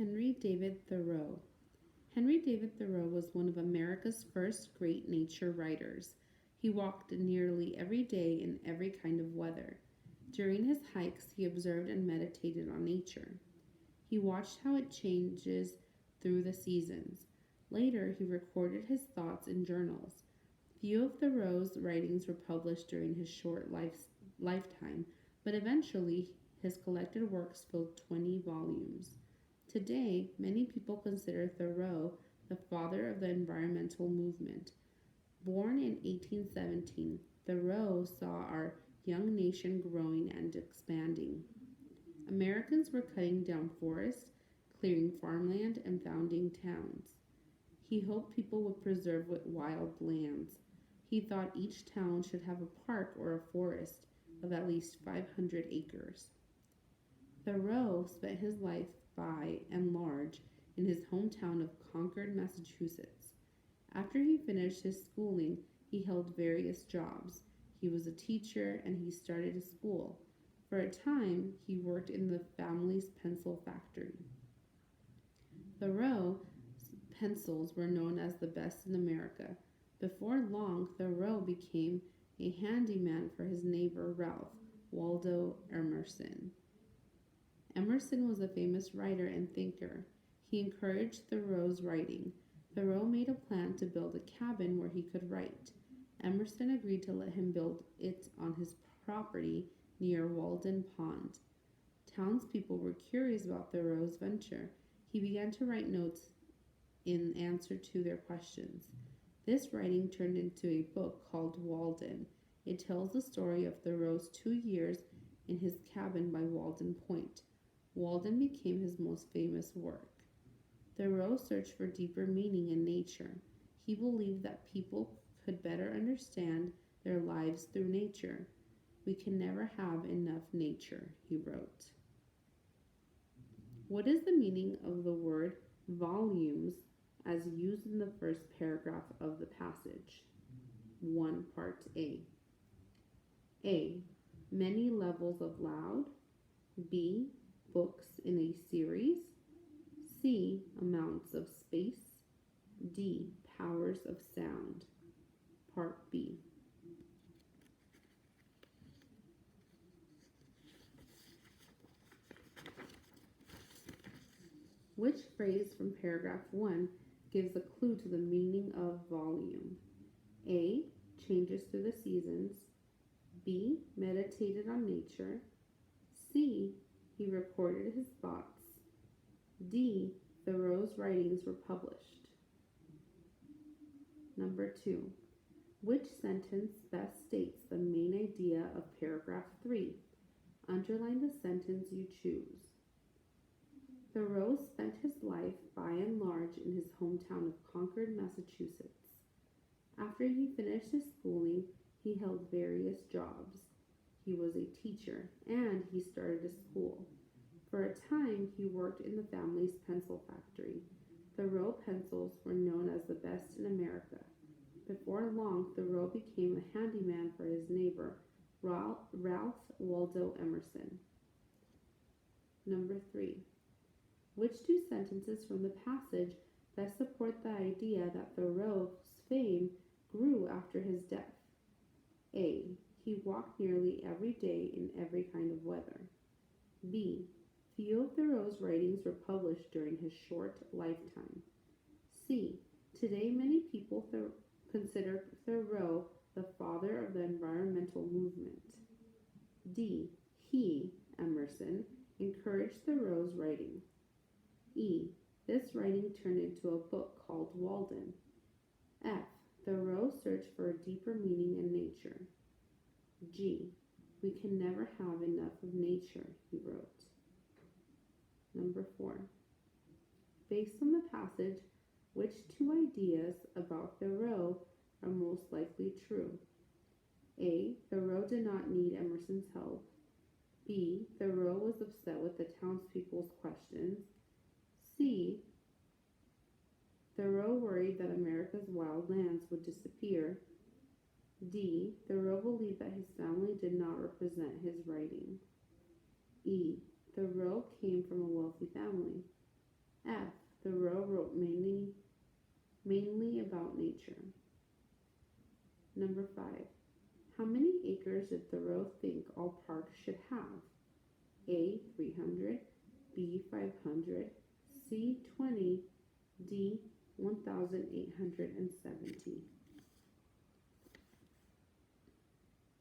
Henry David Thoreau. Henry David Thoreau was one of America's first great nature writers. He walked nearly every day in every kind of weather. During his hikes, he observed and meditated on nature. He watched how it changes through the seasons. Later, he recorded his thoughts in journals. Few of Thoreau's writings were published during his short lifetime, but eventually his collected works filled 20 volumes. Today, many people consider Thoreau the father of the environmental movement. Born in 1817, Thoreau saw our young nation growing and expanding. Americans were cutting down forests, clearing farmland, and founding towns. He hoped people would preserve wild lands. He thought each town should have a park or a forest of at least 500 acres. Thoreau spent his life by and large in his hometown of Concord, Massachusetts. After he finished his schooling, he held various jobs. He was a teacher and he started a school. For a time, he worked in the family's pencil factory. Thoreau's pencils were known as the best in America. Before long, Thoreau became a handyman for his neighbor Ralph Waldo Emerson. Emerson was a famous writer and thinker. He encouraged Thoreau's writing. Thoreau made a plan to build a cabin where he could write. Emerson agreed to let him build it on his property near Walden Pond. Townspeople were curious about Thoreau's venture. He began to write notes in answer to their questions. This writing turned into a book called Walden. It tells the story of Thoreau's 2 years in his cabin by Walden Point. Walden became his most famous work. Thoreau searched for deeper meaning in nature. He believed that people could better understand their lives through nature. We can never have enough nature, he wrote. What is the meaning of the word volumes as used in the first paragraph of the passage? 1 Part A. A. Many levels of loud. B. Books in a series. C. Amounts of space. D. Powers of sound. Part B. Which phrase from paragraph 1 gives a clue to the meaning of volume? A. Changes through the seasons. B. Meditated on nature. C. He recorded his thoughts. D. Thoreau's writings were published. Number 2. Which sentence best states the main idea of paragraph 3? Underline the sentence you choose. Thoreau spent his life by and large in his hometown of Concord, Massachusetts. After he finished his schooling, he held various jobs. He was a teacher, and he started a school. For a time, he worked in the family's pencil factory. Thoreau pencils were known as the best in America. Before long, Thoreau became a handyman for his neighbor, Ralph Waldo Emerson. Number 3. Which 2 sentences from the passage best support the idea that Thoreau's fame grew after his death? A. He walked nearly every day in every kind of weather. B. Few of Thoreau's writings were published during his short lifetime. C. Today, many people consider Thoreau the father of the environmental movement. D. He, Emerson, encouraged Thoreau's writing. E. This writing turned into a book called Walden. F. Thoreau searched for a deeper meaning in nature. G. We can never have enough of nature, he wrote. Number 4. Based on the passage, which 2 ideas about Thoreau are most likely true? A. Thoreau did not need Emerson's help. B. Thoreau was upset with the townspeople's questions. C. Thoreau worried that America's wild lands would disappear. D. Thoreau believed that his family did not represent his writing. E. Thoreau came from a wealthy family. F. Thoreau wrote mainly about nature. Number 5. How many acres did Thoreau think all parks should have? A. 300, B. 500, C. 20, D. 1,870.